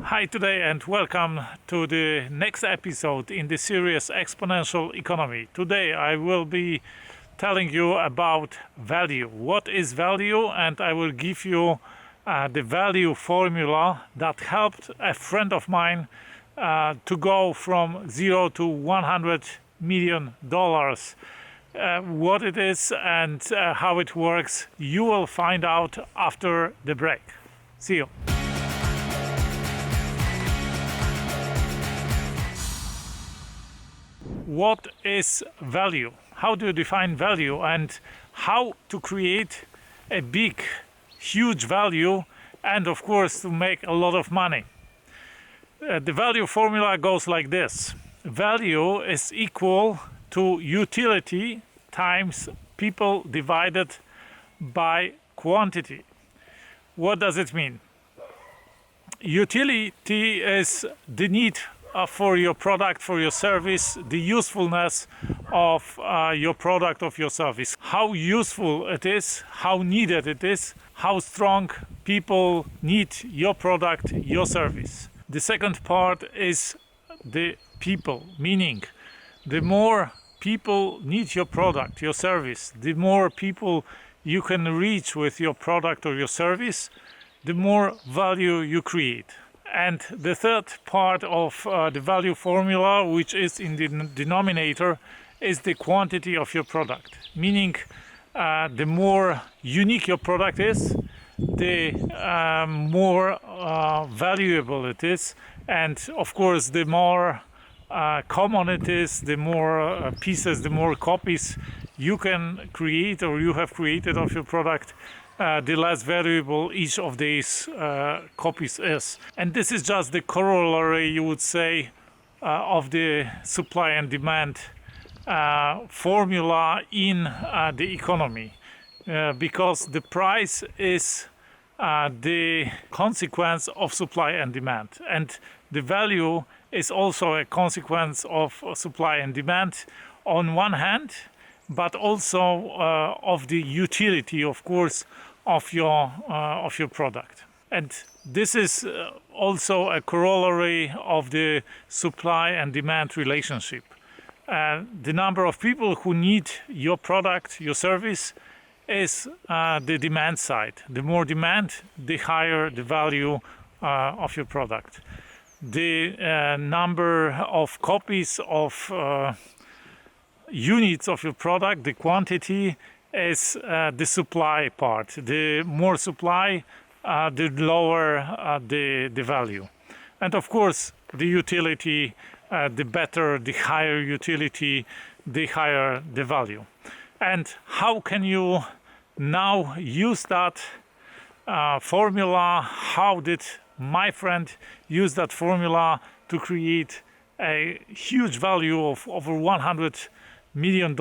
Hi today and welcome to the next episode in the series Exponential Economy. Today I will be telling you about value. What is value? And I will give you the value formula that helped a friend of mine to go from 0 to $100 million. What it is and how it works, you will find out after the break. See you. What is value? How do you define value, and how to create a big, huge value, and of course to make a lot of money? The value formula goes like this. Value is equal to utility times people divided by quantity. What does it mean? Utility is the need for your product, for your service, the usefulness of your product, of your service. How useful it is, how needed it is, how strong people need your product, your service. The second part is the people, meaning the more people need your product, your service, the more people you can reach with your product or your service, the more value you create. And the third part of the value formula, which is in the denominator, is the quantity of your product. Meaning the more unique your product is, the more valuable it is. And of course, the more common it is, the more pieces, the more copies you can create or you have created of your product, the less valuable each of these copies is. And this is just the corollary, you would say, of the supply and demand formula in the economy, because the price is the consequence of supply and demand, and the value is also a consequence of supply and demand on one hand, but also of the utility, of course, of your product. And this is also a corollary of the supply and demand relationship. The number of people who need your product, your service, is the demand side. The more demand, the higher the value of your product. The number of copies of units of your product, the quantity, is the supply part. The more supply, the lower the value. And of course, the utility, the better, the higher utility, the higher the value. And how can you now use that formula? How did my friend use that formula to create a huge value of over $100 million?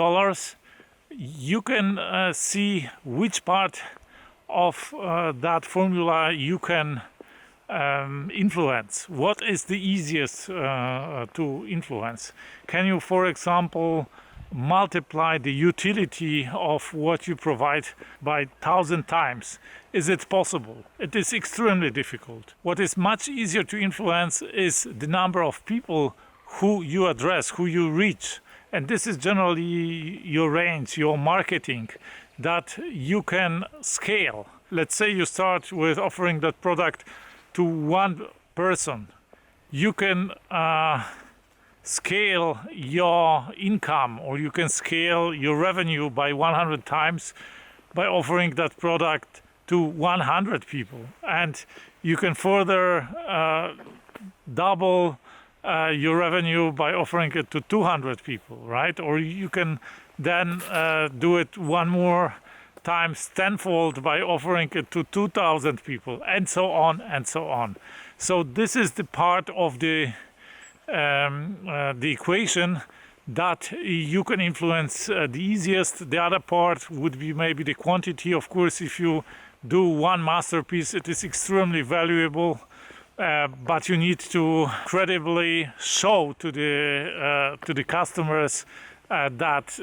You can see which part of that formula you can influence. What is the easiest to influence? Can you, for example, multiply the utility of what you provide by 1,000 times? Is it possible? It is extremely difficult. What is much easier to influence is the number of people who you address, who you reach. And this is generally your range, your marketing, that you can scale. Let's say you start with offering that product to one person. You can scale your income, or you can scale your revenue by 100 times by offering that product to 100 people. And you can further double your revenue by offering it to 200 people, right? Or you can then do it one more times tenfold by offering it to 2,000 people, and so on and so on. So this is the part of the equation that you can influence the easiest. The other part would be maybe the quantity. Of course, if you do one masterpiece, it is extremely valuable. But you need to credibly show to the customers that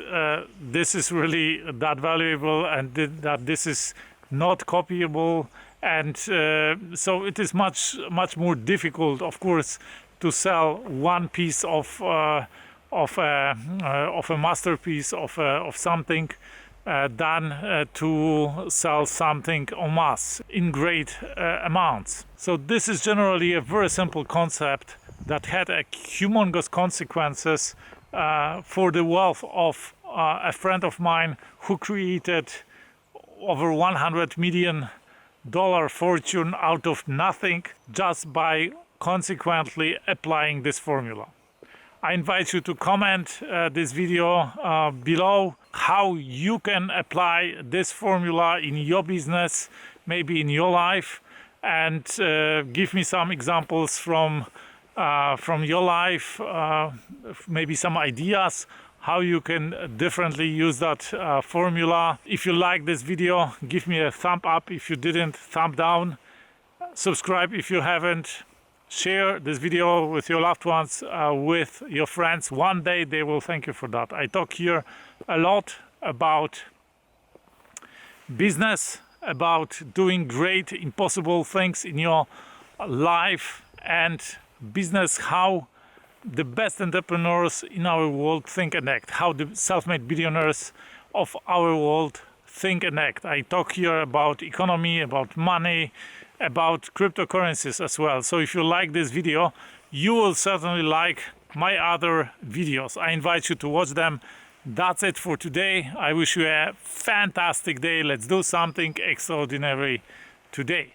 this is really that valuable, and that this is not copyable, And so it is much more difficult, of course, to sell one piece of a masterpiece of something than to sell something en masse in great amounts. So this is generally a very simple concept that had a humongous consequences for the wealth of a friend of mine who created over $100 million fortune out of nothing just by consequently applying this formula. I invite you to comment this video below how you can apply this formula in your business, maybe in your life, and give me some examples from your life, maybe some ideas how you can differently use that formula. If you like this video, give me a thumb up. If you didn't, thumb down. Subscribe if you haven't. Share this video with your loved ones, with your friends. One day they will thank you for that. I talk here a lot about business, about doing great, impossible things in your life, and business, how the best entrepreneurs in our world think and act, how the self-made billionaires of our world think and act. I talk here about economy, about money, about cryptocurrencies as well. So if you like this video, you will certainly like my other videos. I invite you to watch them. That's it for today. I wish you a fantastic day. Let's do something extraordinary today.